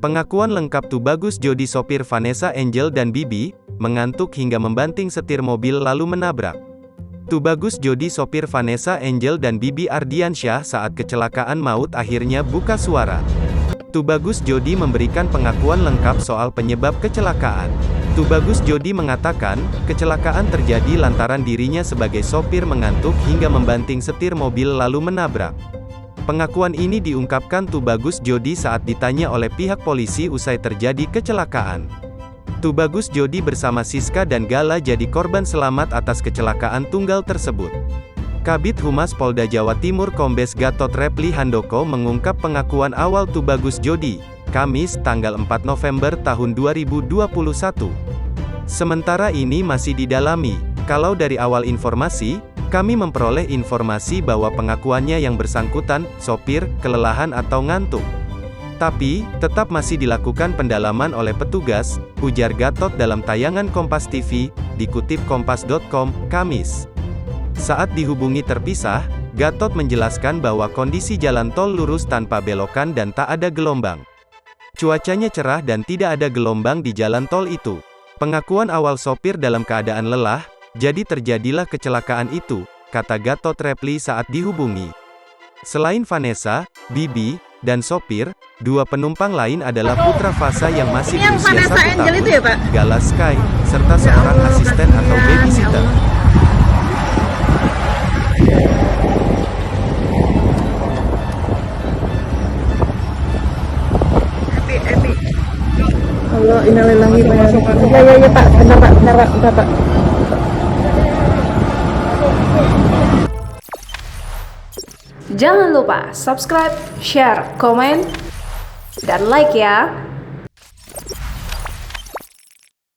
Pengakuan lengkap Tubagus Jody sopir Vanessa Angel dan Bibi, mengantuk hingga membanting setir mobil lalu menabrak. Tubagus Jody sopir Vanessa Angel dan Bibi Ardiansyah saat kecelakaan maut akhirnya buka suara. Tubagus Jody memberikan pengakuan lengkap soal penyebab kecelakaan. Tubagus Jody mengatakan, kecelakaan terjadi lantaran dirinya sebagai sopir mengantuk hingga membanting setir mobil lalu menabrak. Pengakuan ini diungkapkan Tubagus Jody saat ditanya oleh pihak polisi usai terjadi kecelakaan. Tubagus Jody bersama Siska dan Gala jadi korban selamat atas kecelakaan tunggal tersebut. Kabid Humas Polda Jawa Timur Kombes Gatot Reply Handoko mengungkap pengakuan awal Tubagus Jody, Kamis, tanggal 4 November tahun 2021. Sementara ini masih didalami. Kalau dari awal informasi, kami memperoleh informasi bahwa pengakuannya yang bersangkutan, sopir, kelelahan atau ngantuk. Tapi, tetap masih dilakukan pendalaman oleh petugas, ujar Gatot dalam tayangan Kompas TV, dikutip kompas.com, Kamis. Saat dihubungi terpisah, Gatot menjelaskan bahwa kondisi jalan tol lurus tanpa belokan dan tak ada gelombang. Cuacanya cerah dan tidak ada gelombang di jalan tol itu. Pengakuan awal sopir dalam keadaan lelah, jadi terjadilah kecelakaan itu, kata Gatot Reply saat dihubungi. Selain Vanessa, Bibi, dan sopir, dua penumpang lain adalah putra Fasa yang masih berusia 1 tahun, itu ya, Pak? Gala Sky, serta seorang asisten atau babysitter. Allah, innalillahi wa inna ilaihi raji'un. Ya Pak, benar Pak. Jangan lupa subscribe, share, komen, dan like ya.